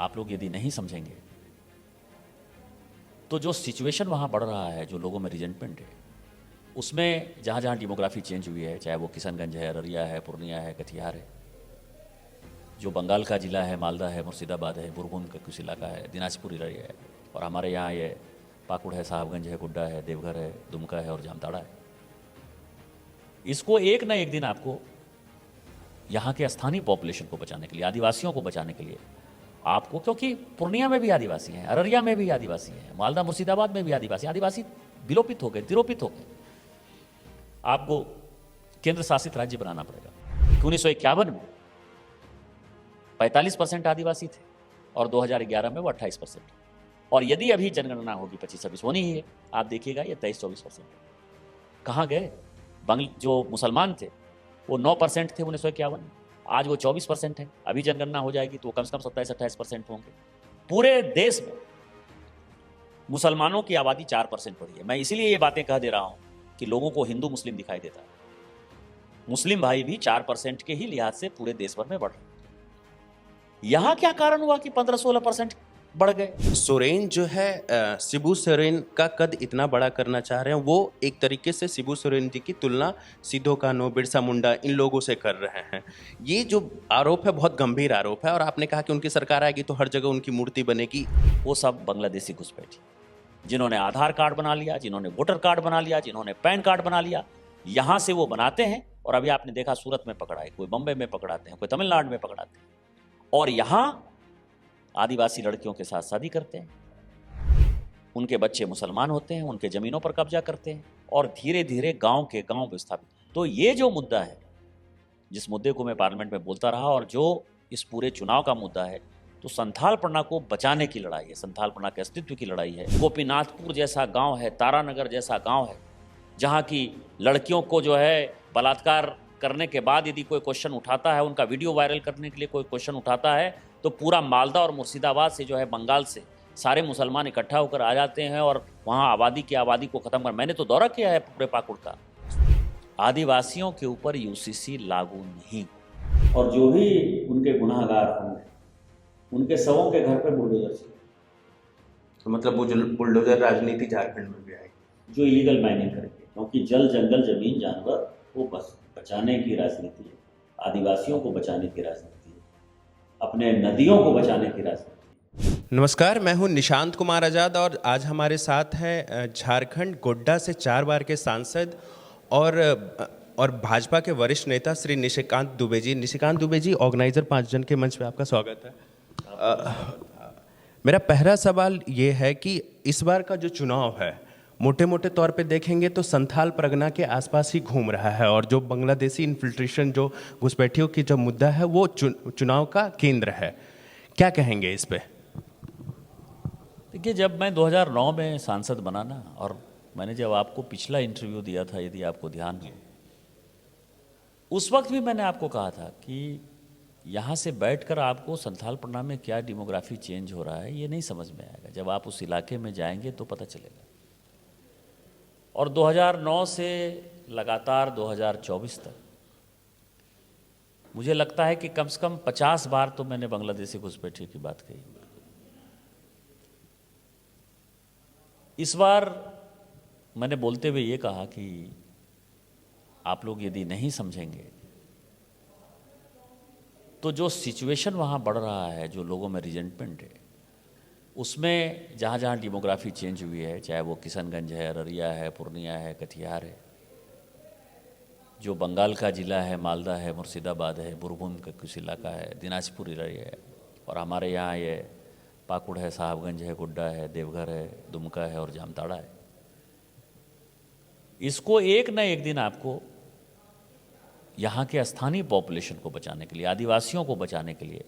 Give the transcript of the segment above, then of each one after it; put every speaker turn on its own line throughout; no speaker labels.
आप लोग यदि नहीं समझेंगे तो जो सिचुएशन वहाँ बढ़ रहा है, जो लोगों में रिजेंटमेंट है, उसमें जहाँ जहाँ डेमोग्राफी चेंज हुई है, चाहे वो किशनगंज है, अररिया है, पूर्णिया है, कटिहार है, जो बंगाल का ज़िला है, मालदा है, मुर्शिदाबाद है, बुरगुन का कुछ इलाका है, दिनाजपुर एरिया है, और हमारे यहाँ ये पाकुड़ है, साहबगंज है, गुड्डा है, देवघर है, दुमका है और जामताड़ा है। इसको एक ना एक दिन आपको यहाँ के स्थानीय पॉपुलेशन को बचाने के लिए, आदिवासियों को बचाने के लिए आपको, क्योंकि पूर्णिया में भी आदिवासी हैं, अररिया में भी आदिवासी हैं, मालदा मुर्शिदाबाद में भी आदिवासी विलोपित हो गए, तिरोपित हो गए। आपको केंद्र शासित राज्य बनाना पड़ेगा। 1951 में 45% आदिवासी थे और 2011 में वो 28%। और यदि अभी जनगणना होगी 25-26 होनी ही है, आप देखिएगा ये 23-24%। कहाँ गए? जो मुसलमान थे वो 9% थे 1951 में, आज वो 24% है। अभी जनगणना हो जाएगी तो वो कम से कम 27-28% होंगे। पूरे देश में मुसलमानों की आबादी 4% बढ़ी है। मैं इसीलिए ये बातें कह दे रहा हूँ कि लोगों को हिंदू मुस्लिम दिखाई देता है। मुस्लिम भाई भी 4% के ही लिहाज से पूरे देश भर में बढ़ रहे हैं। यहाँ क्या कारण हुआ कि 15-16% बढ़ गए?
सोरेन जो है शिबू सोरेन का कद इतना बड़ा करना चाह रहे हैं, वो एक तरीके से शिबू सोरेन जी की तुलना सिद्धो कान्हू, बिरसा मुंडा इन लोगों से कर रहे हैं। ये जो आरोप है बहुत गंभीर आरोप है, और आपने कहा कि उनकी सरकार आएगी तो हर जगह उनकी मूर्ति बनेगी।
वो सब बांग्लादेशी घुसपैठी, जिन्होंने आधार कार्ड बना लिया, जिन्होंने वोटर कार्ड बना लिया, जिन्होंने पैन कार्ड बना लिया, यहाँ से वो बनाते हैं। और अभी आपने देखा सूरत में पकड़ाए, कोई बम्बई में पकड़ाते हैं, कोई तमिलनाडु में पकड़ाते हैं, और यहाँ आदिवासी लड़कियों के साथ शादी करते हैं। उनके बच्चे मुसलमान होते हैं, उनके ज़मीनों पर कब्जा करते हैं, और धीरे धीरे गांव के गांव विस्थापित। तो ये जो मुद्दा है, जिस मुद्दे को मैं पार्लियामेंट में बोलता रहा, और जो इस पूरे चुनाव का मुद्दा है, तो संथाल परगना को बचाने की लड़ाई है, संथाल परगना के अस्तित्व की लड़ाई है। गोपीनाथपुर जैसा गांव है, तारानगर जैसा गांव है, जहां की लड़कियों को जो है बलात्कार करने के बाद यदि कोई क्वेश्चन उठाता है, उनका वीडियो वायरल करने के लिए कोई क्वेश्चन उठाता है, तो पूरा मालदा और मुर्शिदाबाद से जो है, बंगाल से सारे मुसलमान इकट्ठा होकर आ जाते हैं और वहाँ आबादी को ख़त्म कर। मैंने तो दौरा किया है पूरे पाकुड़ का। आदिवासियों के ऊपर यूसीसी लागू नहीं, और जो भी उनके गुनाहगार होंगे उनके शवों के घर पर बुलडोजर से,
तो मतलब वो जो बुलडोजर राजनीति झारखंड में भी आएगी,
जो इलीगल माइनिंग करेंगे, क्योंकि जल जंगल जमीन जानवर वो बस बचाने की राजनीति है, आदिवासियों को बचाने की राजनीति है, अपने नदियों को बचाने की राजनीति।
नमस्कार, मैं हूं निशांत कुमार आज़ाद, और आज हमारे साथ हैं झारखंड गोड्डा से 4 बार के सांसद और भाजपा के वरिष्ठ नेता श्री निशिकांत दुबे जी। निशिकांत दुबे जी, ऑर्गेनाइजर 5 जन के मंच पे आपका स्वागत है। मेरा पहला सवाल ये है कि इस बार का जो चुनाव है, मोटे मोटे तौर पे देखेंगे तो संथाल परगना के आसपास ही घूम रहा है, और जो बांग्लादेशी इन्फिल्ट्रेशन, जो घुसपैठियों की जो मुद्दा है, वो चुनाव का केंद्र है। क्या कहेंगे इस पे?
देखिए, जब मैं 2009 में सांसद बना ना, और मैंने जब आपको पिछला इंटरव्यू दिया था, यदि आपको ध्यान हो, उस वक्त भी मैंने आपको कहा था कि यहाँ से बैठकर आपको संथाल परगना में क्या डेमोग्राफी चेंज हो रहा है ये नहीं समझ में आएगा, जब आप उस इलाके में जाएंगे तो पता चलेगा। और 2009 से लगातार 2024 तक मुझे लगता है कि कम से कम 50 बार तो मैंने बांग्लादेशी घुसपैठी की बात कही। इस बार मैंने बोलते हुए ये कहा कि आप लोग यदि नहीं समझेंगे तो जो सिचुएशन वहाँ बढ़ रहा है, जो लोगों में रिजेंटमेंट है, उसमें जहाँ जहाँ डेमोग्राफी चेंज हुई है, चाहे वो किशनगंज है, अररिया है, पूर्णिया है, कटिहार है, जो बंगाल का ज़िला है, मालदा है, मुर्शिदाबाद है, बुरगुन का कुछ इलाका है, दिनाजपुर एरिया है, और हमारे यहाँ ये पाकुड़ है, साहबगंज है, गुड्डा है, देवघर है, दुमका है और जामताड़ा है। इसको एक न एक दिन आपको यहाँ के स्थानीय पॉपुलेशन को बचाने के लिए, आदिवासियों को बचाने के लिए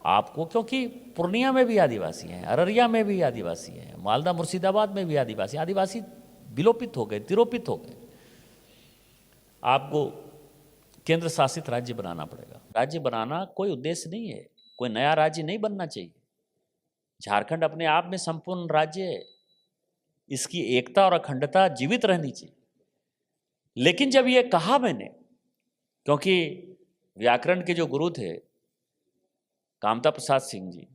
आपको, क्योंकि पूर्णिया में भी आदिवासी हैं, अररिया में भी आदिवासी हैं, मालदा मुर्शिदाबाद में भी आदिवासी विलोपित हो गए, तिरोपित हो गए। आपको केंद्र शासित राज्य बनाना पड़ेगा। राज्य बनाना कोई उद्देश्य नहीं है, कोई नया राज्य नहीं बनना चाहिए। झारखंड अपने आप में संपूर्ण राज्य है, इसकी एकता और अखंडता जीवित रहनी चाहिए। लेकिन जब ये कहा मैंने, क्योंकि व्याकरण के जो गुरु थे कामता प्रसाद सिंह जी,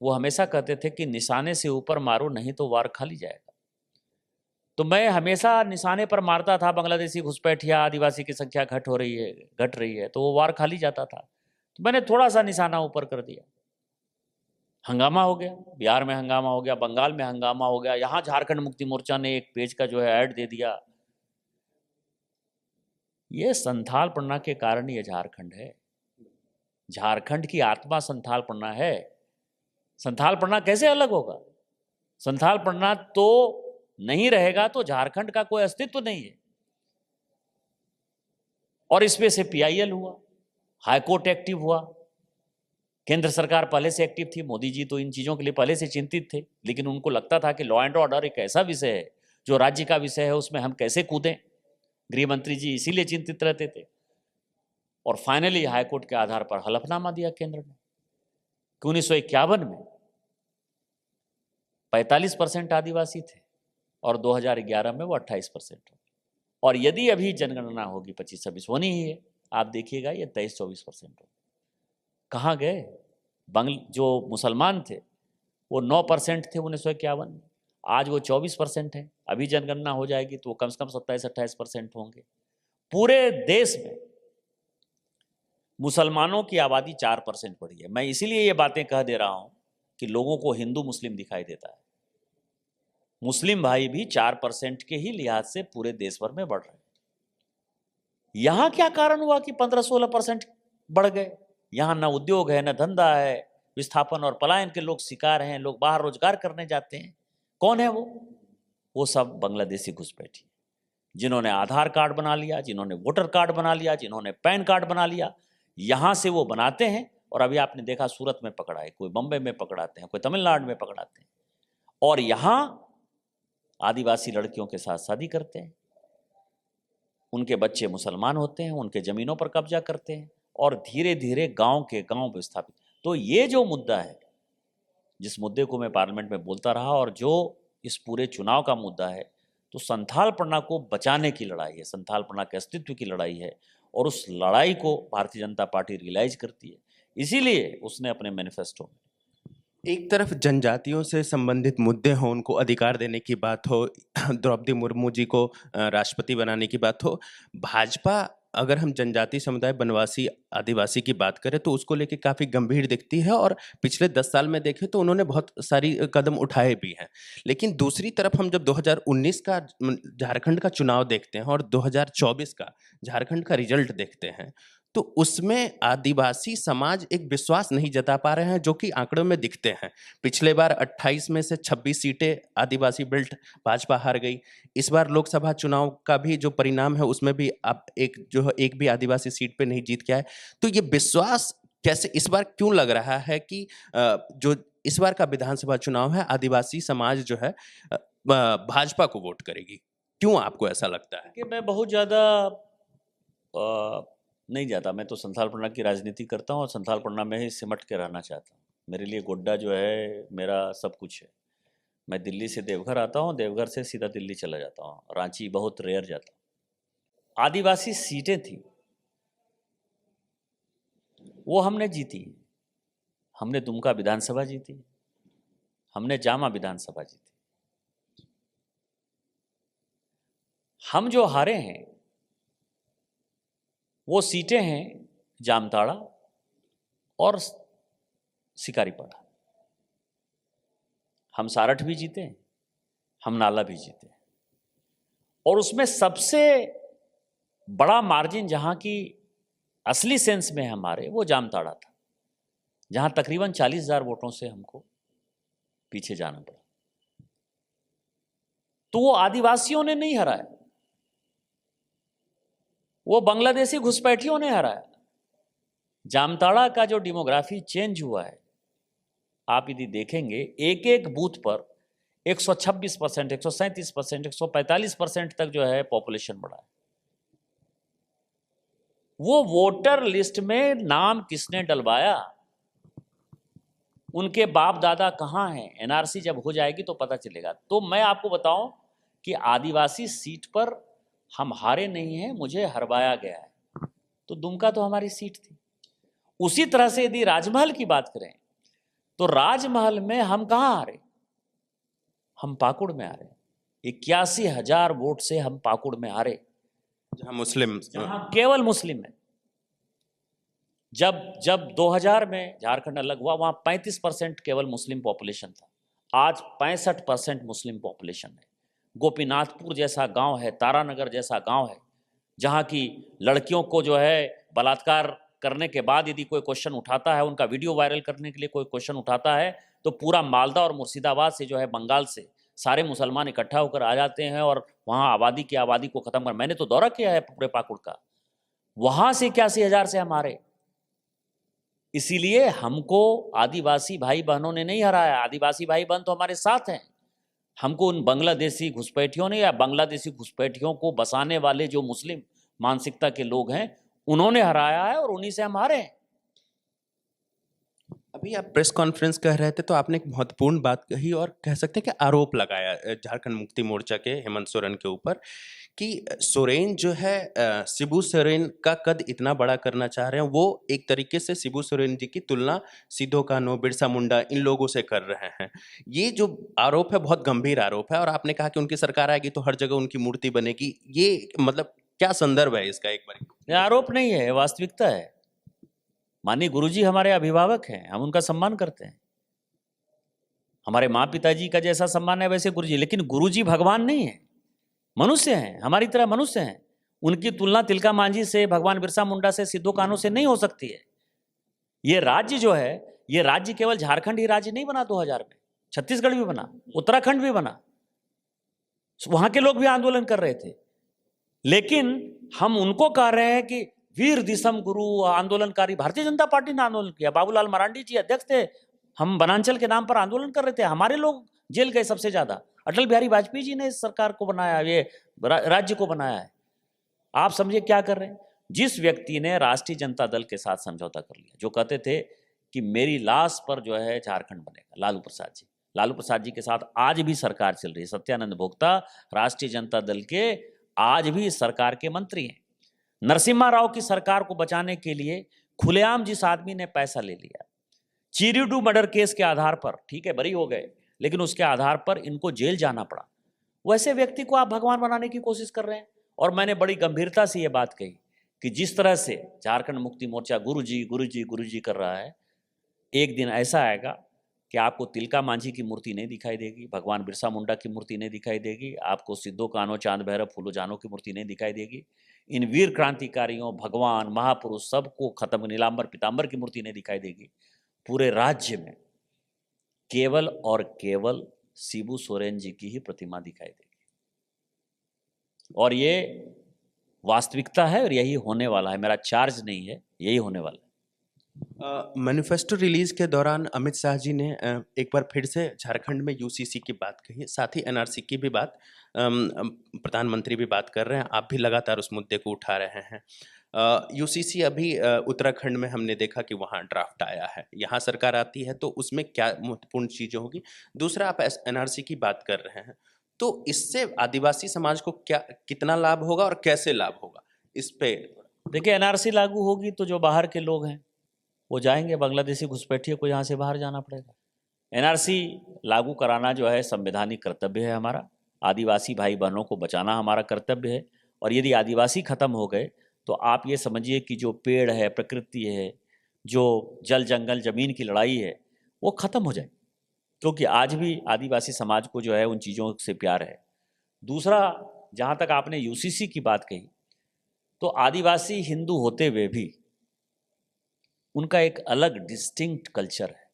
वो हमेशा कहते थे कि निशाने से ऊपर मारो नहीं तो वार खाली जाएगा। तो मैं हमेशा निशाने पर मारता था, बांग्लादेशी घुसपैठिया आदिवासी की संख्या घट रही है, तो वो वार खाली जाता था। तो मैंने थोड़ा सा निशाना ऊपर कर दिया, हंगामा हो गया, बिहार में हंगामा हो गया, बंगाल में हंगामा हो गया, यहाँ झारखंड मुक्ति मोर्चा ने एक पेज का जो है ऐड दे दिया। ये संथाल पन्ना के कारण ये झारखंड है। झारखंड की आत्मा संथाल पन्ना है। संथाल पन्ना कैसे अलग होगा? संथाल पन्ना तो नहीं रहेगा तो झारखंड का कोई अस्तित्व नहीं है। और इसमें से पीआईएल हुआ, हाईकोर्ट एक्टिव हुआ, केंद्र सरकार पहले से एक्टिव थी, मोदी जी तो इन चीज़ों के लिए पहले से चिंतित थे, लेकिन उनको लगता था कि लॉ एंड ऑर्डर एक ऐसा विषय है जो राज्य का विषय है, उसमें हम कैसे कूदें। गृह मंत्री जी इसीलिए चिंतित रहते थे। और फाइनली हाईकोर्ट के आधार पर हलफनामा दिया केंद्र ने कि 1951 में 45% आदिवासी थे और 2011 में वो 28% हो। और यदि अभी जनगणना होगी 25-26 होनी ही है, आप देखिएगा ये 23-24% हो। कहाँ गए? जो मुसलमान थे वो 9% थे 1951 में, आज वो 24% है। अभी जनगणना हो जाएगी तो वो कम से कम 27-28% होंगे। पूरे देश में मुसलमानों की आबादी 4% बढ़ी है। मैं इसीलिए ये बातें कह दे रहा हूं कि लोगों को हिंदू मुस्लिम दिखाई देता है। मुस्लिम भाई भी 4% के ही लिहाज से पूरे देश भर में बढ़ रहे हैं। यहां क्या कारण हुआ कि 15-16% बढ़ गए? यहां न उद्योग है, न धंधा है, विस्थापन और पलायन के लोग शिकार हैं, लोग बाहर रोजगार करने जाते हैं। कौन है वो सब बांग्लादेशी घुसपैठी, जिन्होंने आधार कार्ड बना लिया, जिन्होंने वोटर कार्ड बना लिया, जिन्होंने पैन कार्ड बना लिया। यहां से वो बनाते हैं और अभी आपने देखा सूरत में पकड़ा है, कोई बम्बई में पकड़ाते हैं, कोई तमिलनाडु में पकड़ाते हैं, और यहां आदिवासी लड़कियों के साथ शादी करते हैं। उनके बच्चे मुसलमान होते हैं, उनके जमीनों पर कब्जा करते हैं और धीरे धीरे गांव के गांव विस्थापित। तो ये जो मुद्दा है, जिस मुद्दे को मैं पार्लियामेंट में बोलता रहा और जो इस पूरे चुनाव का मुद्दा है, तो संथाल पन्ना को बचाने की लड़ाई है, संथाल पन्ना के अस्तित्व की लड़ाई है। और उस लड़ाई को भारतीय जनता पार्टी रियलाइज करती है, इसीलिए उसने अपने मैनिफेस्टो में
एक तरफ जनजातियों से संबंधित मुद्दे हों, उनको अधिकार देने की बात हो, द्रौपदी मुर्मू जी को राष्ट्रपति बनाने की बात हो, भाजपा अगर हम जनजाति समुदाय, बनवासी, आदिवासी की बात करें तो उसको लेके काफ़ी गंभीर दिखती है और पिछले 10 साल में देखें तो उन्होंने बहुत सारी कदम उठाए भी हैं। लेकिन दूसरी तरफ हम जब 2019 का झारखंड का चुनाव देखते हैं और 2024 का झारखंड का रिजल्ट देखते हैं, तो उसमें आदिवासी समाज एक विश्वास नहीं जता पा रहे हैं, जो कि आंकड़ों में दिखते हैं। पिछले बार 28 में से 26 सीटें आदिवासी बेल्ट भाजपा हार गई। इस बार लोकसभा चुनाव का भी जो परिणाम है उसमें भी आप एक भी आदिवासी सीट पे नहीं जीत के आए। तो ये विश्वास कैसे इस बार क्यों लग रहा है कि जो इस बार का विधानसभा चुनाव है, आदिवासी समाज जो है भाजपा को वोट करेगी? क्यों आपको ऐसा लगता है?
कि मैं बहुत ज़्यादा नहीं जाता। मैं तो संथाल पन्ना की राजनीति करता हूँ और संथाल पन्ना में ही सिमट के रहना चाहता हूँ। मेरे लिए गोड्डा जो है मेरा सब कुछ है। मैं दिल्ली से देवघर आता हूँ, देवघर से सीधा दिल्ली चला जाता हूँ, रांची बहुत रेयर जाता हूँ। आदिवासी सीटें थी वो हमने जीती। हमने दुमका विधानसभा जीती, हमने जामा विधानसभा जीती। हम जो हारे हैं वो सीटें हैं जामताड़ा और शिकारीपाड़ा। हम सारठ भी जीते, हम नाला भी जीते, और उसमें सबसे बड़ा मार्जिन जहां की असली सेंस में हमारे वो जामताड़ा था, जहां तकरीबन 40,000 वोटों से हमको पीछे जाना पड़ा। तो वो आदिवासियों ने नहीं हराया, वो बांग्लादेशी घुसपैठियों ने हराया। जामताड़ा का जो डेमोग्राफी चेंज हुआ है, आप यदि देखेंगे एक एक बूथ पर 126%, 137%, 145% तक जो है पॉपुलेशन बढ़ा है। वो वोटर लिस्ट में नाम किसने डलवाया, उनके बाप दादा कहाँ हैं, एनआरसी जब हो जाएगी तो पता चलेगा। तो मैं आपको बताऊं कि आदिवासी सीट पर हम हारे नहीं हैं, मुझे हरवाया गया है। तो दुमका तो हमारी सीट थी। उसी तरह से यदि राजमहल की बात करें तो राजमहल में हम कहाँ आ रहे, हम पाकुड़ में आ रहे। 81,000 वोट से हम पाकुड़ में आ रहे,
जहाँ मुस्लिम
जहां केवल मुस्लिम है। जब जब 2000 में झारखंड अलग हुआ, वहां 35% केवल मुस्लिम पॉपुलेशन था। आज 65% मुस्लिम पॉपुलेशन है। गोपीनाथपुर जैसा गांव है, तारानगर जैसा गांव है, जहां की लड़कियों को जो है बलात्कार करने के बाद यदि कोई क्वेश्चन उठाता है, उनका वीडियो वायरल करने के लिए कोई क्वेश्चन उठाता है, तो पूरा मालदा और मुर्शिदाबाद से जो है, बंगाल से सारे मुसलमान इकट्ठा होकर आ जाते हैं और वहाँ आबादी की आबादी को ख़त्म कर। मैंने तो दौरा किया है पूरे पाकुड़ का, वहाँ से 81,000 से हमारे। इसीलिए हमको आदिवासी भाई बहनों ने नहीं हराया। आदिवासी भाई बहन तो हमारे साथ हैं। हमको उन बांग्लादेशी घुसपैठियों ने, या बांग्लादेशी घुसपैठियों को बसाने वाले जो मुस्लिम मानसिकता के लोग हैं, उन्होंने हराया है और उन्हीं से हम हारे हैं।
अभी आप प्रेस कॉन्फ्रेंस कह रहे थे तो आपने एक महत्वपूर्ण बात कही और कह सकते हैं कि आरोप लगाया झारखंड मुक्ति मोर्चा के हेमंत सोरेन के ऊपर कि सोरेन जो है शिबू सोरेन का कद इतना बड़ा करना चाह रहे हैं। वो एक तरीके से शिबू सोरेन जी की तुलना सिद्धो कान्हू, बिरसा मुंडा इन लोगों से कर रहे हैं। ये जो आरोप है बहुत गंभीर आरोप है और आपने कहा कि उनकी सरकार आएगी तो हर जगह उनकी मूर्ति बनेगी। ये मतलब क्या संदर्भ है इसका, एक बार?
ये आरोप नहीं है, वास्तविकता है। माननीय गुरुजी हमारे अभिभावक हैं, हम उनका सम्मान करते हैं। हमारे माँ पिताजी का जैसा सम्मान है वैसे गुरुजी, लेकिन गुरुजी भगवान नहीं है, मनुष्य हैं, हमारी तरह मनुष्य हैं। उनकी तुलना तिलका मांझी से, भगवान बिरसा मुंडा से, सिद्धो कान्हू से नहीं हो सकती है। ये राज्य जो है, ये राज्य केवल झारखंड ही राज्य नहीं बना 2000 में, छत्तीसगढ़ भी बना, उत्तराखंड भी बना, वहां के लोग भी आंदोलन कर रहे थे। लेकिन हम उनको कह रहे हैं कि वीर दिसम गुरु आंदोलनकारी, भारतीय जनता पार्टी ने आंदोलन किया, बाबूलाल मरांडी जी अध्यक्ष थे, हम वनांचल के नाम पर आंदोलन कर रहे थे, हमारे लोग जेल गए सबसे ज्यादा। अटल बिहारी वाजपेयी जी ने इस सरकार को बनाया, ये राज्य को बनाया है। आप समझिए क्या कर रहे हैं। जिस व्यक्ति ने राष्ट्रीय जनता दल के साथ समझौता कर लिया, जो कहते थे कि मेरी लाश पर जो है झारखंड बनेगा, लालू प्रसाद जी, लालू प्रसाद जी के साथ आज भी सरकार चल रही है। सत्यानंद भोक्ता राष्ट्रीय जनता दल के आज भी इस सरकार के मंत्री हैं। नरसिम्हा राव की सरकार को बचाने के लिए खुलेआम जिस आदमी ने पैसा ले लिया, चिरिडू मर्डर केस के आधार पर, ठीक है बरी हो गए, लेकिन उसके आधार पर इनको जेल जाना पड़ा, वैसे व्यक्ति को आप भगवान बनाने की कोशिश कर रहे हैं। और मैंने बड़ी गंभीरता से ये बात कही कि जिस तरह से झारखंड मुक्ति मोर्चा गुरुजी गुरुजी गुरुजी कर रहा है, एक दिन ऐसा आएगा कि आपको तिलका मांझी की मूर्ति नहीं दिखाई देगी, भगवान बिरसा मुंडा की मूर्ति नहीं दिखाई देगी, आपको सिद्धो कान्हू, चांद भैरव, फूलो जानो की मूर्ति नहीं दिखाई देगी। इन वीर क्रांतिकारियों, भगवान, महापुरुष सबको खत्म, नीलांबर पीतांबर की मूर्ति नहीं दिखाई देगी। पूरे राज्य में केवल और केवल शिबू सोरेन जी की ही प्रतिमा दिखाई देगी। और ये वास्तविकता है और यही होने वाला है, मेरा चार्ज नहीं है, यही होने वाला है।
मैनिफेस्टो रिलीज के दौरान अमित शाह जी ने एक बार फिर से झारखंड में यूसीसी की बात कही, साथ ही एनआरसी की भी बात, प्रधानमंत्री भी बात कर रहे हैं, आप भी लगातार उस मुद्दे को उठा रहे हैं। यूसीसी अभी उत्तराखंड में हमने देखा कि वहाँ ड्राफ्ट आया है, यहाँ सरकार आती है तो उसमें क्या महत्वपूर्ण चीज़ें होगी। दूसरा, आप एनआरसी की बात कर रहे हैं, तो इससे आदिवासी समाज को क्या कितना लाभ होगा और कैसे लाभ होगा, इस पे?
देखिए, एनआरसी लागू होगी तो जो बाहर के लोग हैं वो जाएंगे, बांग्लादेशी घुसपैठियों को यहाँ से बाहर जाना पड़ेगा। एनआरसी लागू कराना जो है संवैधानिक कर्तव्य है हमारा, आदिवासी भाई बहनों को बचाना हमारा कर्तव्य है। और यदि आदिवासी खत्म हो गए तो आप ये समझिए कि जो पेड़ है, प्रकृति है, जो जल जंगल जमीन की लड़ाई है, वो खत्म हो जाए, क्योंकि आज भी आदिवासी समाज को जो है उन चीज़ों से प्यार है। दूसरा, जहाँ तक आपने यूसीसी की बात कही, तो आदिवासी हिंदू होते हुए भी उनका एक अलग डिस्टिंक्ट कल्चर है,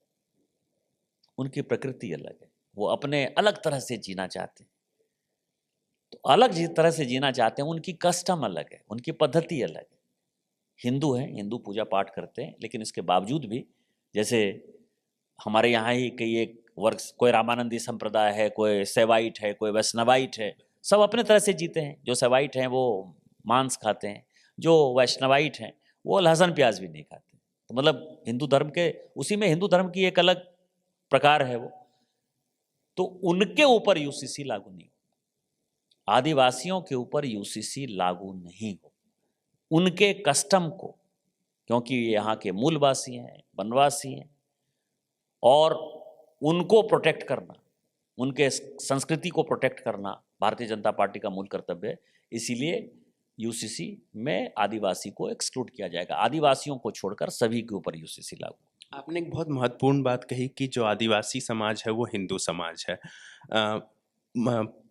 उनकी प्रकृति अलग है, वो अपने अलग तरह से जीना चाहते हैं। तो अलग जिस तरह से जीना चाहते हैं, उनकी कस्टम अलग है, उनकी पद्धति अलग है। हिंदू हैं, हिंदू पूजा पाठ करते हैं, लेकिन इसके बावजूद भी जैसे हमारे यहाँ ही कई एक वर्ग, कोई रामानंदी संप्रदाय है, कोई सेवाइट है, कोई वैष्णवाइट है, सब अपने तरह से जीते हैं। जो सेवाइट हैं वो मांस खाते हैं, जो वैष्णवाइट हैं वो लहसुन प्याज भी नहीं खाते। तो मतलब हिंदू धर्म के, उसी में हिंदू धर्म की एक अलग प्रकार है वो। तो उनके ऊपर यूसीसी लागू नहीं हो, आदिवासियों के ऊपर यूसीसी लागू नहीं हो, उनके कस्टम को, क्योंकि यहाँ के मूलवासी हैं, वनवासी हैं, और उनको प्रोटेक्ट करना, उनके संस्कृति को प्रोटेक्ट करना भारतीय जनता पार्टी का मूल कर्तव्य है। इसीलिए यूसीसी में आदिवासी को एक्सक्लूड किया जाएगा, आदिवासियों को छोड़कर सभी के ऊपर यूसीसी लागू।
आपने एक बहुत महत्वपूर्ण बात कही कि जो आदिवासी समाज है वो हिंदू समाज है।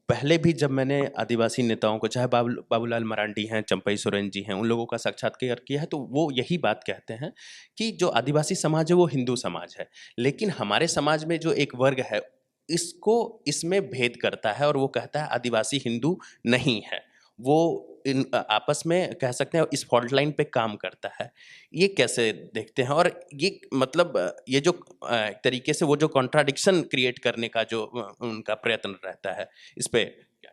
पहले भी जब मैंने आदिवासी नेताओं को, चाहे बाबूलाल मरांडी हैं, चंपई सोरेन जी हैं, उन लोगों का साक्षात्कार किया है तो वो यही बात कहते हैं कि जो आदिवासी समाज है वो हिंदू समाज है, लेकिन हमारे समाज में जो एक वर्ग है इसको इसमें भेद करता है और वो कहता है आदिवासी हिंदू नहीं है, वो इन आपस में कह सकते हैं इस फॉल्ट लाइन पे काम करता है। ये कैसे देखते हैं? और ये मतलब ये जो एक तरीके से वो जो कॉन्ट्राडिक्शन क्रिएट करने का जो उनका प्रयत्न रहता है, इस पे क्या?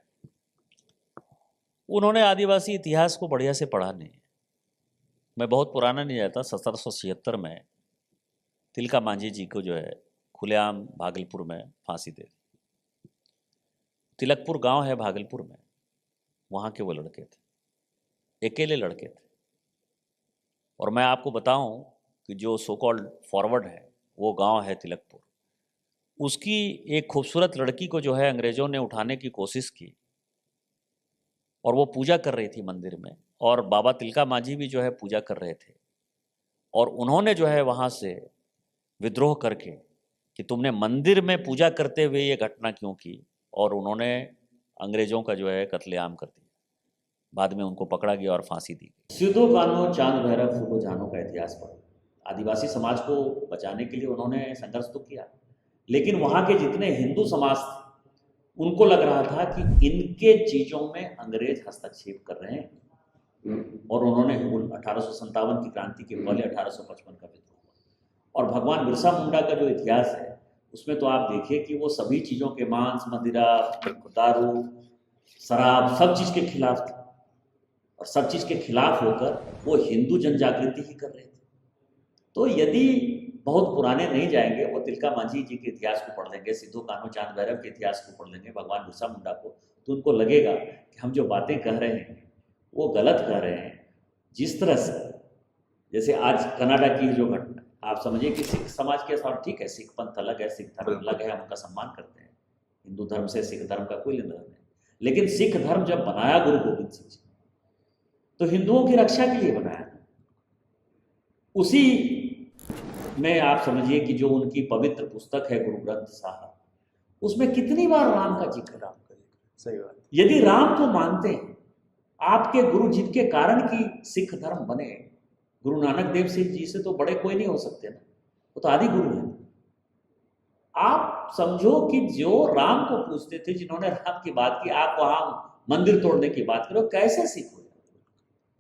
उन्होंने आदिवासी इतिहास को बढ़िया से पढ़ा नहीं। मैं बहुत पुराना नहीं जाता, 1776 में तिलका मांझी जी को जो है खुलेआम भागलपुर में फांसी दे दी। तिलकपुर गांव है भागलपुर में, वहाँ के वो लड़के थे, अकेले लड़के थे। और मैं आपको बताऊं कि जो सो कॉल्ड फॉरवर्ड है वो गांव है तिलकपुर, उसकी एक खूबसूरत लड़की को जो है अंग्रेज़ों ने उठाने की कोशिश की और वो पूजा कर रही थी मंदिर में, और बाबा तिलका मांझी भी जो है पूजा कर रहे थे, और उन्होंने जो है वहाँ से विद्रोह करके कि तुमने मंदिर में पूजा करते हुए ये घटना क्यों की, और उन्होंने अंग्रेज़ों का जो है कत्लेआम कर दिया। बाद में उनको पकड़ा गया और फांसी दी गई। सिद्धो कान्हो चांद भैरव फूलो जानो का इतिहास पढ़ो। आदिवासी समाज को बचाने के लिए उन्होंने संघर्ष तो किया, लेकिन वहाँ के जितने हिंदू समाज उनको लग रहा था कि इनके चीज़ों में अंग्रेज हस्तक्षेप कर रहे हैं, और उन्होंने 1857 की क्रांति के पहले 1855 का विद्रोह हुआ। और भगवान बिरसा मुंडा का जो इतिहास है उसमें तो आप देखिए कि वो सभी चीज़ों के, मांस, मदिरा, दारू, शराब, सब चीज़ के खिलाफ थे, और सब चीज़ के खिलाफ होकर वो हिंदू जन जागृति ही कर रहे थे। तो यदि बहुत पुराने नहीं जाएंगे, वो तिलका मांझी जी के इतिहास को पढ़ लेंगे, सिद्धो कान्हो चांद भैरव के इतिहास को पढ़ लेंगे, भगवान बिरसा मुंडा को, तो उनको लगेगा कि हम जो बातें कह रहे हैं वो गलत कह रहे हैं। जिस तरह से जैसे आज कनाडा की जो घटना, आप समझिए कि सिख समाज के साथ ठीक है, सिख पंथ अलग है, सिख धर्म अलग है, हम उनका सम्मान करते हैं, हिंदू धर्म से सिख धर्म का कोई लेना देना नहीं, लेकिन सिख धर्म जब बनाया गुरु गोविंद सिंह जी तो हिंदुओं की रक्षा के लिए बनाया। उसी में आप समझिए कि जो उनकी पवित्र पुस्तक है गुरु ग्रंथ साहब, उसमें कितनी बार राम का जिक्र, राम का जिक्र। सही बात। यदि राम को मानते हैं, आपके गुरु जिनके कारण की सिख धर्म बने, गुरु नानक देव सिंह जी से तो बड़े कोई नहीं हो सकते ना, वो तो आदि गुरु हैं। आप समझो कि जो राम को पूछते थे, जिन्होंने राम की बात की, आप वहां मंदिर तोड़ने की बात करो, कैसे सिख हो?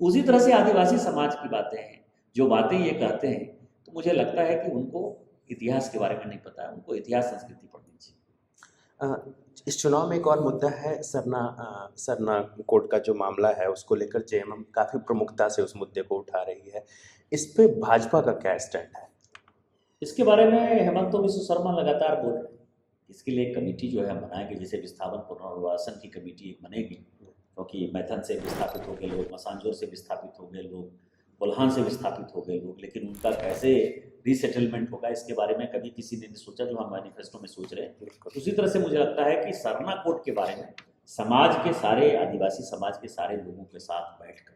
उसी तरह से आदिवासी समाज की बातें हैं, जो बातें ये कहते हैं, तो मुझे लगता है कि उनको इतिहास के बारे में नहीं पता है, उनको इतिहास संस्कृति पढ़नी चाहिए।
इस चुनाव में एक और मुद्दा है, सरना कोर्ट का जो मामला है उसको लेकर जेएमएम काफ़ी प्रमुखता से उस मुद्दे को उठा रही है। इस पे भाजपा का क्या स्टैंड है?
इसके बारे में हेमंत बिश्व शर्मा लगातार बोल रहे हैं। इसके लिए एक कमेटी जो है बनाएंगे, जैसे विस्थापन पुनर्वासन की कमेटी एक बनेगी, क्योंकि मैथन से विस्थापित हो गए लोग, मसांजोर से विस्थापित हो गए लोग, कोल्हान से विस्थापित हो गए लोग, लेकिन उनका कैसे रीसेटलमेंट होगा इसके बारे में कभी किसी ने नहीं सोचा, जो हम मैनिफेस्टो में सोच रहे हैं। उसी तरह से मुझे लगता है कि सरना कोर्ट के बारे में समाज के सारे, आदिवासी समाज के सारे लोगों के साथ बैठकर,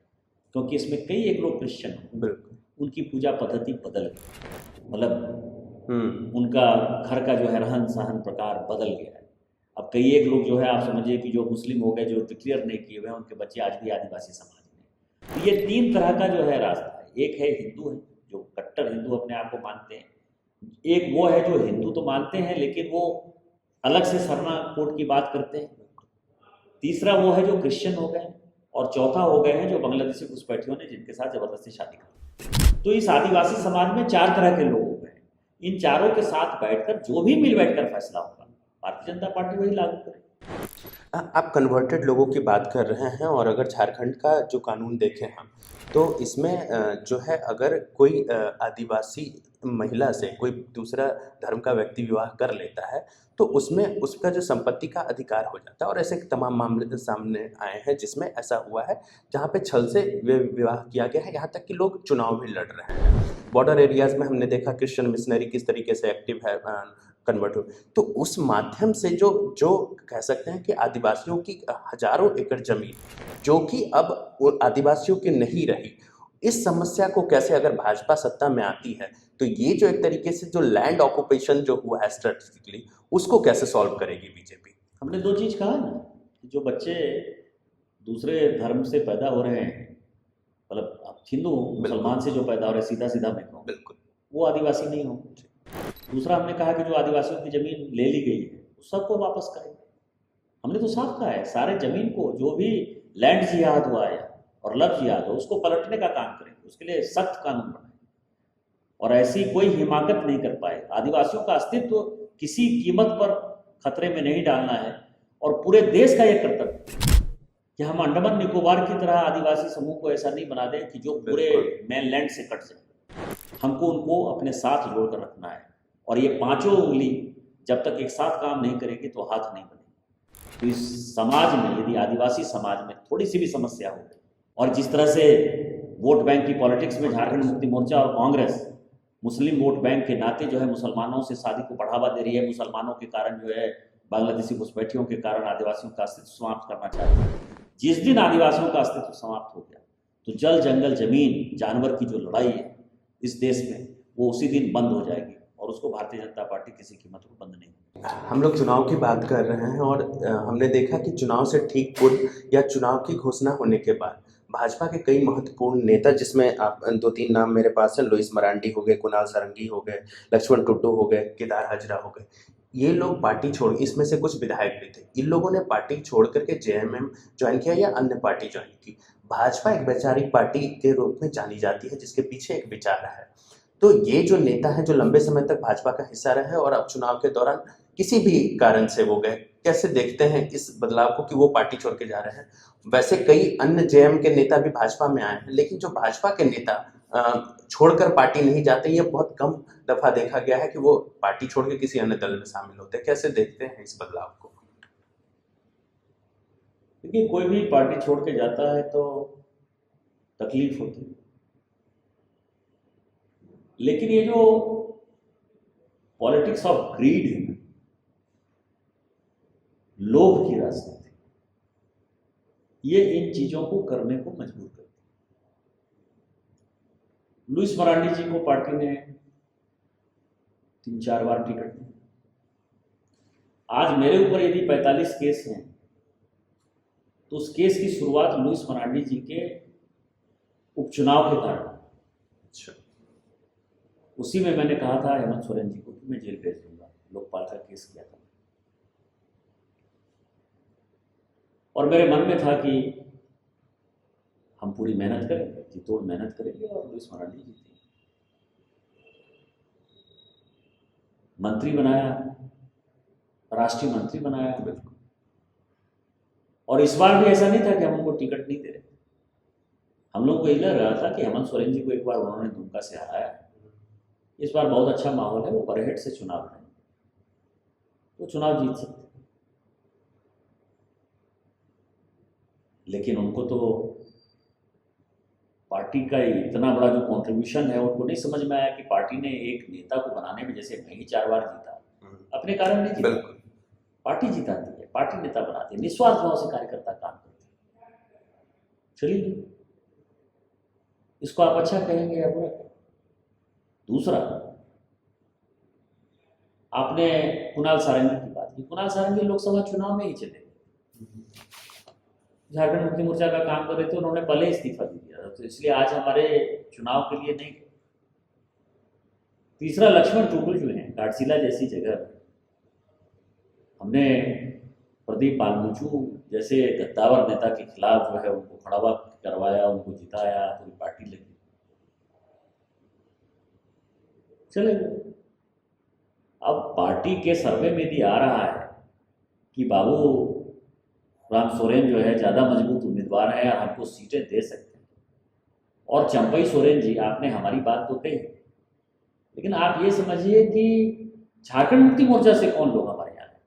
क्योंकि इसमें कई एक लोग क्रिश्चियन हैं, उनकी पूजा पद्धति बदल गई, मतलब उनका घर का जो है रहन सहन प्रकार बदल गया है। अब कई एक लोग जो है आप समझिए कि जो मुस्लिम हो गए, जो डिक्लेयर नहीं किए हुए हैं, उनके बच्चे आज भी आदिवासी समाज में। तो ये तीन तरह का जो है रास्ता है। एक है हिंदू है, जो कट्टर हिंदू अपने आप को मानते हैं, एक वो है जो हिंदू तो मानते हैं लेकिन वो अलग से सरना कोर्ट की बात करते हैं, तीसरा वो है जो क्रिश्चियन हो गए, और चौथा हो गए हैं जो बांग्लादेशी घुसपैठियों ने जिनके साथ जबरदस्ती शादी कर। तो इस आदिवासी समाज में चार तरह के लोग हो गए। इन चारों के साथ बैठकर जो भी मिल बैठकर फैसला होगा, भारतीय जनता पार्टी वही लागू करे।
आप कन्वर्टेड लोगों की बात कर रहे हैं और अगर झारखंड का जो कानून देखें हम, तो इसमें जो है अगर कोई आदिवासी महिला से कोई दूसरा धर्म का व्यक्ति विवाह कर लेता है, तो उसमें उसका जो संपत्ति का अधिकार हो जाता है और ऐसे तमाम मामले सामने आए हैं जिसमें ऐसा हुआ है, जहाँ पे छल से विवाह किया गया है, यहाँ तक कि लोग चुनाव भी लड़ रहे हैं। बॉर्डर एरियाज़ में हमने देखा क्रिश्चियन मिशनरी किस तरीके से एक्टिव है, कन्वर्ट हुए। तो उस माध्यम से जो जो कह सकते हैं कि आदिवासियों की हज़ारों एकड़ ज़मीन, जो कि अब वो आदिवासियों की नहीं रही, इस समस्या को कैसे अगर भाजपा सत्ता में आती है, तो ये जो एक तरीके से जो लैंड ऑक्यूपेशन जो हुआ है स्ट्रेटेजिकली, उसको कैसे सॉल्व करेगी बीजेपी?
हमने दो चीज़ कहा ना, कि जो बच्चे दूसरे धर्म से पैदा हो रहे हैं, मतलब अब हिंदू मुसलमान से जो पैदा हो रहे हैं, सीधा सीधा मैं कहूँ,
बिल्कुल।
वो आदिवासी नहीं होंगे। दूसरा हमने कहा कि जो आदिवासियों की ज़मीन ले ली गई है, उस सबको वापस करें। हमने तो साफ कहा है, सारे ज़मीन को जो भी लैंड जिहाद हुआ है और लव जिहाद हो, उसको पलटने का काम करें, उसके लिए सख्त कानून बनाएं और ऐसी कोई हिमाकत नहीं कर पाए। आदिवासियों का अस्तित्व किसी कीमत पर खतरे में नहीं डालना है और पूरे देश का ये कर्तव्य कि हम अंडमान निकोबार की तरह आदिवासी समूह को ऐसा नहीं बना दें कि जो पूरे मेनलैंड से कट जाए। हमको उनको अपने साथ जोड़कर रखना है और ये पांचों उंगली जब तक एक साथ काम नहीं करेगी तो हाथ नहीं बनेगी। तो इस समाज में, यदि आदिवासी समाज में थोड़ी सी भी समस्या हो और जिस तरह से वोट बैंक की पॉलिटिक्स में झारखंड मुक्ति मोर्चा और कांग्रेस मुस्लिम वोट बैंक के नाते जो है मुसलमानों से शादी को बढ़ावा दे रही है, मुसलमानों के कारण जो है बांग्लादेशी घुसपैठियों के कारण आदिवासियों का अस्तित्व समाप्त करना चाहती है। जिस दिन आदिवासियों का अस्तित्व समाप्त हो गया तो जल जंगल जमीन जानवर की जो लड़ाई है इस देश में, वो उसी दिन बंद हो जाएगी और उसको भारतीय जनता पार्टी किसी कीमत पर बंद नहीं।
हम लोग चुनाव की बात कर रहे हैं और हमने देखा कि चुनाव से ठीक पूर्व या चुनाव की घोषणा होने के बाद भाजपा के कई महत्वपूर्ण नेता, जिसमें आप दो तीन नाम मेरे पास है, लुइस मरांडी हो गए, कुणाल सारंगी हो गए, लक्ष्मण टुड्डू हो गए, केदार हाजरा हो गए, ये लोग पार्टी छोड़, इसमें से कुछ विधायक भी थे, इन लोगों ने पार्टी छोड़ करके जेएमएम ज्वाइन किया या अन्य पार्टी ज्वाइन की। भाजपा एक वैचारिक पार्टी के रूप में जानी जाती है जिसके पीछे एक विचार है। तो ये जो नेता हैं जो लंबे समय तक भाजपा का हिस्सा रहे और अब चुनाव के दौरान किसी भी कारण से वो गए, कैसे देखते हैं इस बदलाव को कि वो पार्टी छोड़ के जा रहे हैं? वैसे कई अन्य जेएम के नेता भी भाजपा में आए हैं, लेकिन जो भाजपा के नेता छोड़कर पार्टी नहीं जाते, ये बहुत कम दफा देखा गया है कि वो पार्टी छोड़ के किसी अन्य दल में शामिल होते हैं। कैसे देखते हैं इस बदलाव को?
देखिए, कोई भी पार्टी छोड़ के जाता है तो तकलीफ होती है, लेकिन ये जो पॉलिटिक्स ऑफ ग्रीड है, लोभ की राजनीति, ये इन चीजों को करने को मजबूर करती है। लुइस मरांडी जी को पार्टी ने 3-4 बार टिकट दी। आज मेरे ऊपर यदि 45 केस हैं तो उस केस की शुरुआत लुइस मरांडी जी के उपचुनाव के कारण, उसी में मैंने कहा था हेमंत सोरेन जी को कि मैं जेल भेज दूंगा, लोकपाल का केस किया था और मेरे मन में था कि हम पूरी मेहनत करेंगे, जी तोड़ मेहनत करेंगे और लुइस मरांडी जीतेंगे। मंत्री बनाया, राष्ट्रीय मंत्री बनाया, और इस बार भी ऐसा नहीं था कि हम उनको टिकट नहीं दे रहे। हम लोग को ये लग रहा था कि हेमंत सोरेन जी को एक बार उन्होंने दुमका से हराया, इस बार बहुत अच्छा माहौल है, वो बरहेट से चुनाव लड़ेंगे, वो चुनाव जीत सकते। लेकिन उनको तो पार्टी का इतना बड़ा जो कंट्रीब्यूशन है, उनको नहीं समझ में आया कि पार्टी ने एक नेता को बनाने में, जैसे मैं ही 4 बार जीता, अपने कारण नहीं जीता, पार्टी जिताती है, पार्टी नेता बनाती है, निस्वार्थ भाव से कार्यकर्ता काम करते हैं। चलिए, इसको आप अच्छा कहेंगे या बुरा कहेंगे? दूसरा, आपने कुणाल सारंगी की बात की। कुणाल सारंगी लोकसभा चुनाव में ही चले, झारखंड मुक्ति मोर्चा का काम कर रहे थे, उन्होंने पहले इस्तीफा दे दिया था, तो इसलिए आज हमारे चुनाव के लिए नहीं। तीसरा, लक्ष्मण टुड्डू जो है घाटशिला जैसी जगह, हमने प्रदीप पालमुचू जैसे गद्दावर नेता के खिलाफ जो है उनको खड़ा करवाया, उनको जिताया, पूरी पार्टी लगी, चले गए। अब पार्टी के सर्वे में यदि आ रहा है कि बाबू राम सोरेन जो है ज़्यादा मजबूत उम्मीदवार है और हमको सीटें दे सकते हैं। और चंपई सोरेन जी, आपने हमारी बात तो कही, लेकिन आप ये समझिए कि झारखंड मुक्ति मोर्चा से कौन लोग हमारे यहाँ हैं?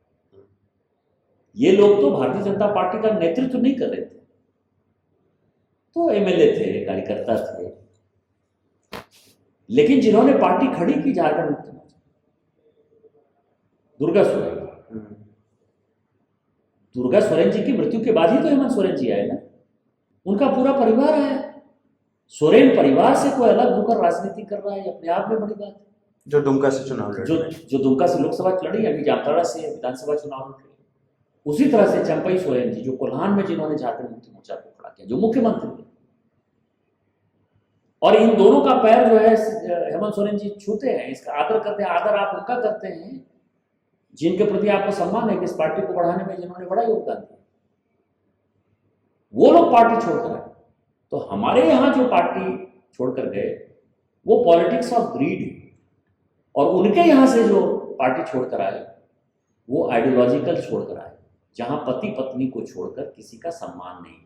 ये लोग तो भारतीय जनता पार्टी का नेतृत्व नहीं कर रहे थे, तो एमएलए थे, कार्यकर्ता थे, लेकिन जिन्होंने पार्टी खड़ी की झारखंड मुक्ति मोर्चा, दुर्गा सोरेन, दुर्गा सोरेन जी की मृत्यु के बाद ही तो हेमंत सोरेन जी आए ना, उनका पूरा परिवार आया। सोरेन परिवार से कोई अलग होकर राजनीति कर रहा है, अपने आप में बड़ी बात है।
जो दुमका से चुनाव लड़ रहे हैं,
जो दुमका से लोकसभा लड़ी, अभी जामताड़ा से विधानसभा चुनाव लड़ रही, उसी तरह से चंपई सोरेन जी जो कोल्हान में जिन्होंने झारखंड मुक्ति मोर्चा को खड़ा किया, जो मुख्यमंत्री थे, और इन दोनों का पैर जो है हेमंत सोरेन जी छूते हैं, इसका आदर करते हैं। आदर आप उनका करते हैं जिनके प्रति आपको सम्मान है कि इस पार्टी को बढ़ाने में जिन्होंने बड़ा योगदान दिया, वो लोग पार्टी छोड़कर आए। तो हमारे यहाँ जो पार्टी छोड़कर गए वो पॉलिटिक्स ऑफ ग्रीड है, और उनके यहाँ से जो पार्टी छोड़कर आए वो आइडियोलॉजिकल छोड़कर आए, जहां पति पत्नी को छोड़कर किसी का सम्मान नहीं।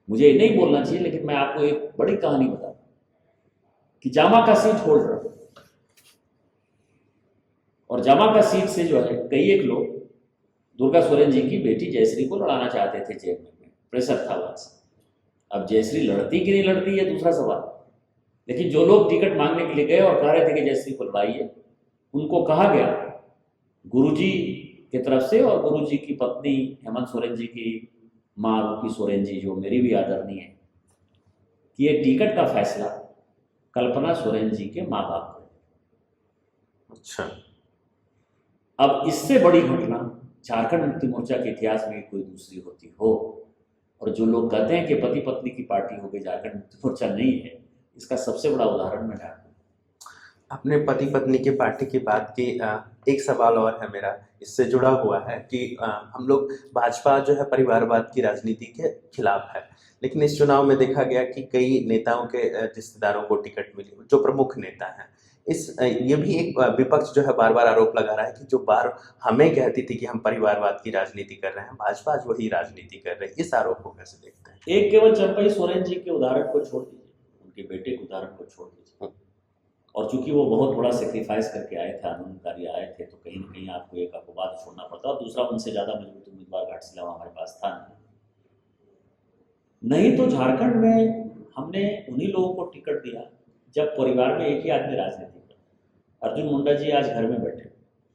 मुझे ये नहीं बोलना चाहिए, लेकिन मैं आपको एक बड़ी कहानी बताता हूं कि जामा का सीट होल्ड रहा, और जामा का सीट से जो है कई एक लोग दुर्गा सोरेन जी की बेटी जयश्री को लड़ाना चाहते थे, जेल में प्रेशर था वहां से। अब जयश्री लड़ती कि नहीं लड़ती है दूसरा सवाल, लेकिन जो लोग टिकट मांगने के लिए गए और कह रहे थे कि जयश्री को लड़ाइए, उनको कहा गया गुरुजी की तरफ से, और गुरुजी की पत्नी हेमंत सोरेन जी की मां रूपी सोरेन जी, जो मेरी भी आदरणीय है, कि ये टिकट का फैसला कल्पना सोरेन जी के माँ बाप करें।
अच्छा,
अब इससे बड़ी घटना झारखंड मुक्ति मोर्चा के इतिहास में कोई दूसरी होती हो, और जो लोग कहते हैं कि पति पत्नी की पार्टी हो गई, झारखंड मुक्ति मोर्चा नहीं है, इसका सबसे बड़ा उदाहरण मैं डालूँ।
आपने पति पत्नी की पार्टी की बात की, एक सवाल और है मेरा इससे जुड़ा हुआ है कि हम लोग भाजपा जो है परिवारवाद की राजनीति के खिलाफ है, लेकिन इस चुनाव में देखा गया कि कई नेताओं के रिश्तेदारों को टिकट मिली, जो प्रमुख नेता हैं। ये भी एक विपक्ष जो है बार बार आरोप लगा रहा है कि जो बार हमें कहती थी कि हम परिवारवाद की राजनीति कर रहे हैं, भाजपा आज वही राजनीति कर रही है। इस आरोप को कैसे देखते हैं?
एक केवल चंपई सोरेन जी के उदाहरण को छोड़ दीजिए, उनके बेटे के उदाहरण को छोड़ दीजिए, और चूंकि वो बहुत बड़ा सेक्रीफाइस करके आए थे, आंदोलनकारी आए थे, तो कहीं ना कहीं आपको एक अपवाद छोड़ना पड़ता, और दूसरा उनसे ज़्यादा मजबूत उम्मीदवार घाटशिला हमारे पास था नहीं। तो झारखंड में हमने उन्हीं लोगों को टिकट दिया जब परिवार में एक ही आदमी राजनीति कर। अर्जुन मुंडा जी आज घर में बैठे,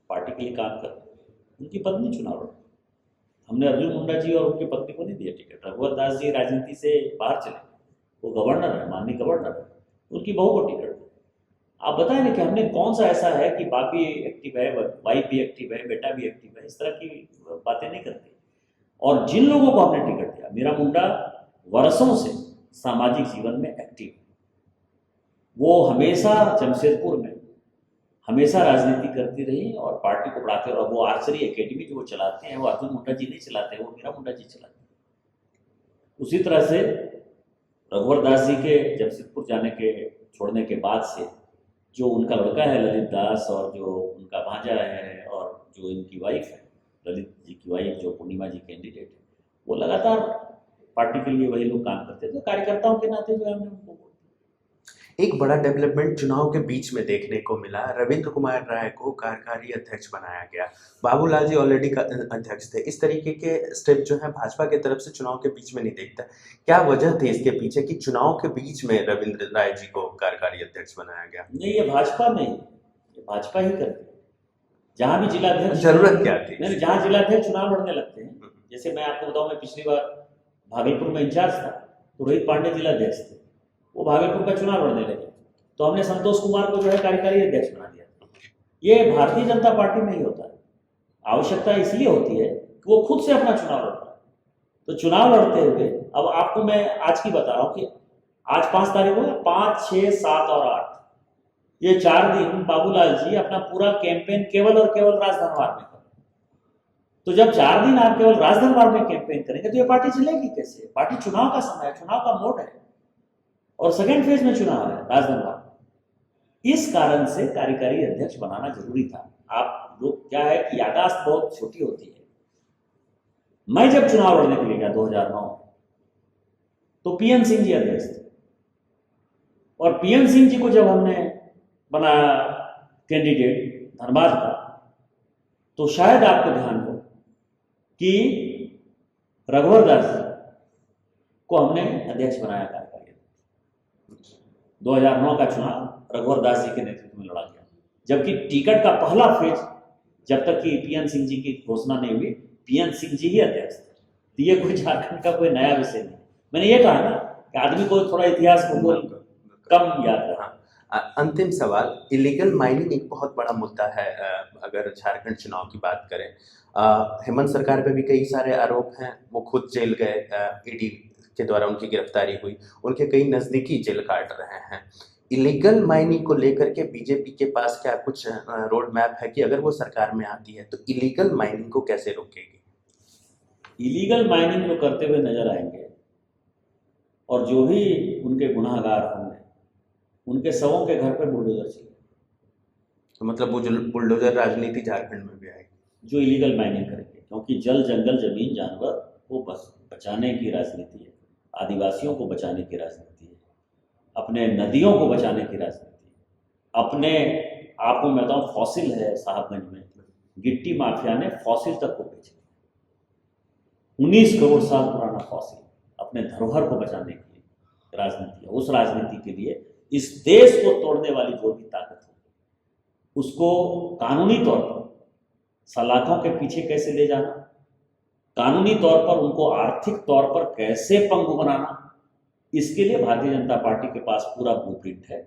पार्टी के लिए काम कर रहे, उनकी पत्नी चुनाव लड़ी, हमने अर्जुन मुंडा जी और उनकी पत्नी को नहीं दिया टिकट। रघुवर दास जी राजनीति से बाहर चले, वो गवर्नर है, माननीय गवर्नर है, उनकी बहू को टिकट। आप बताएं ना कि हमने कौन सा ऐसा है कि बाप भी एक्टिव है, वाइफ भी एक्टिव है, बेटा भी एक्टिव है, इस तरह की बातें नहीं करते। और जिन लोगों को हमने टिकट दिया, मेरा मुंडा वर्षों से सामाजिक जीवन में एक्टिव है, वो हमेशा जमशेदपुर में हमेशा राजनीति करती रही और पार्टी को बढ़ाते। और वो आर्चरी एकेडमी जो वो चलाते हैं, वो अर्जुन मुंडा जी नहीं चलाते, वो मेरा मुंडा जी चलाते हैं। उसी तरह से रघुवर दास जी के जमशेदपुर जाने के छोड़ने के बाद से जो उनका लड़का है ललित दास, और जो उनका भांजा है, और जो इनकी वाइफ है ललित जी की वाइफ जो पूर्णिमा जी कैंडिडेट है, वो लगातार पार्टी के लिए वही लोग काम करते थे। तो कार्यकर्ताओं के नाते जो है हमने उनको
एक बड़ा डेवलपमेंट चुनाव के बीच में देखने को मिला, रविंद्र कुमार राय को कार्यकारी अध्यक्ष बनाया गया। बाबूलाल जी ऑलरेडी अध्यक्ष थे। इस तरीके के स्टेप जो है भाजपा की तरफ से चुनाव के बीच में नहीं देखता। क्या वजह थी इसके पीछे कि चुनाव के बीच में रविंद्र राय जी को कार्यकारी अध्यक्ष बनाया गया?
नहीं, ये भाजपा नहीं, ये भाजपा ही करती है। जहाँ भी जिलाध्यक्ष,
जरूरत क्या थी?
नहीं, जहाँ जिलाध्यक्ष चुनाव लड़ने लगते हैं, जैसे मैं आपको बताऊं, मैं पिछली बार भागलपुर में इंचार्ज था, तो रोहित पांडे जिलाध्यक्ष थे, वो भागलपुर का चुनाव लड़ने लगे, तो हमने संतोष कुमार को जो है कार्यकारी अध्यक्ष बना दिया। ये भारतीय जनता पार्टी में ही होता है। आवश्यकता इसलिए होती है कि वो खुद से अपना चुनाव लड़ता है। तो चुनाव लड़ते हुए अब आपको मैं आज की बता रहा हूँ कि आज 5 तारीख हो, 5, 6, 7 और 8, ये 4 दिन बाबूलाल जी अपना पूरा कैंपेन केवल और केवल राजधनवार में करें। तो जब 4 दिन आप केवल राजधनवार में कैंपेन करेंगे तो ये पार्टी चलेगी कैसे? पार्टी चुनाव का समय है, चुनाव का मोड है, और सेकेंड फेज में चुनाव है राजधनवार। इस कारण से कार्यकारी अध्यक्ष बनाना जरूरी था। आप लोग क्या है कि यादाश्त बहुत छोटी होती है। मैं जब चुनाव लड़ने के लिए गया 2009, तो पीएन सिंह जी अध्यक्ष थे, और पीएन सिंह जी को जब हमने बनाया कैंडिडेट धनबाद का, तो शायद आपको ध्यान हो कि रघुवर दास को हमने अध्यक्ष बनाया कार्यकारी। 2009 का चुनाव रघुवर दास जी के नेतृत्व में लड़ा गया, जबकि टिकट का पहला फेज जब तक कि पीएन सिंह जी की घोषणा नहीं हुई, पीएन सिंह जी ही अध्यक्ष थे। तो ये कोई झारखंड का कोई नया विषय नहीं। मैंने ये कहा ना कि आदमी को थोड़ा इतिहास को कम याद रहा।
अंतिम सवाल, इलीगल माइनिंग एक बहुत बड़ा मुद्दा है अगर झारखंड चुनाव की बात करें। हेमंत सरकार पे भी कई सारे आरोप हैं, वो खुद जेल गए, ईडी के द्वारा उनकी गिरफ्तारी हुई, उनके कई नज़दीकी जेल काट रहे हैं। इलीगल माइनिंग को लेकर के बीजेपी के पास क्या कुछ रोड मैप है कि अगर वो सरकार में आती है तो इलीगल माइनिंग को कैसे रोकेगी?
इलीगल माइनिंग जो करते हुए नजर आएंगे और जो भी उनके गुनाहगार होंगे, उनके सबों के घर पर बुलडोजर चाहिए।
तो मतलब वो जो बुलडोजर राजनीति झारखंड में भी आएगी
जो इलीगल माइनिंग करेंगे, क्योंकि जल जंगल जमीन जानवर वो बस बचाने की राजनीति है, आदिवासियों को बचाने की राजनीति है, अपने नदियों को बचाने की राजनीति है। अपने आपको मैं बताऊँ, फॉसिल है साहबगंज में, गिट्टी माफिया ने फॉसिल तक को बेच दिया। 19 करोड़ साल पुराना फॉसिल, अपने धरोहर को बचाने की राजनीति है। उस राजनीति के लिए इस देश को तोड़ने वाली जो भी ताकत है, उसको कानूनी तौर पर सलाखों के पीछे कैसे ले जाना, कानूनी तौर पर उनको आर्थिक तौर पर कैसे पंगु बनाना, इसके लिए भारतीय जनता पार्टी के पास पूरा ब्लूप्रिंट है।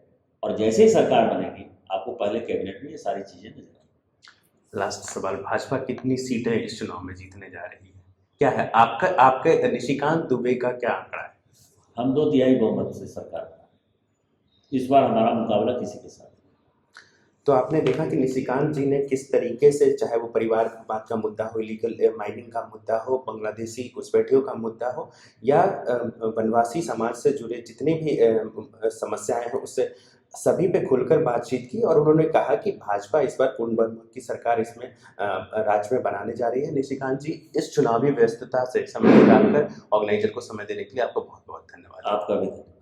और जैसे ही सरकार बनेगी, आपको पहले कैबिनेट में ये सारी चीजें नजर आएंगी।
लास्ट सवाल, भाजपा कितनी सीटें इस चुनाव में जीतने जा रही है? क्या है आपके निशिकांत दुबे का क्या आंकड़ा है?
हम 2/3 बहुमत से सरकार बना, इस बार हमारा मुकाबला किसी के साथ।
तो आपने देखा कि निशिकांत जी ने किस तरीके से, चाहे वो परिवारवाद का मुद्दा हो, इलीगल माइनिंग का मुद्दा हो, बांग्लादेशी घुसपैठियों का मुद्दा हो, या वनवासी समाज से जुड़े जितनी भी समस्याएं हैं, उससे सभी पे खुलकर बातचीत की, और उन्होंने कहा कि भाजपा इस बार पूर्ण बहुमत की सरकार इसमें राज्य में बनाने जा रही है। निशिकांत जी, इस चुनावी व्यस्तता से समय निकालकर ऑर्गेनाइजर को समय देने के लिए आपको बहुत बहुत धन्यवाद।
आपका भी धन्यवाद।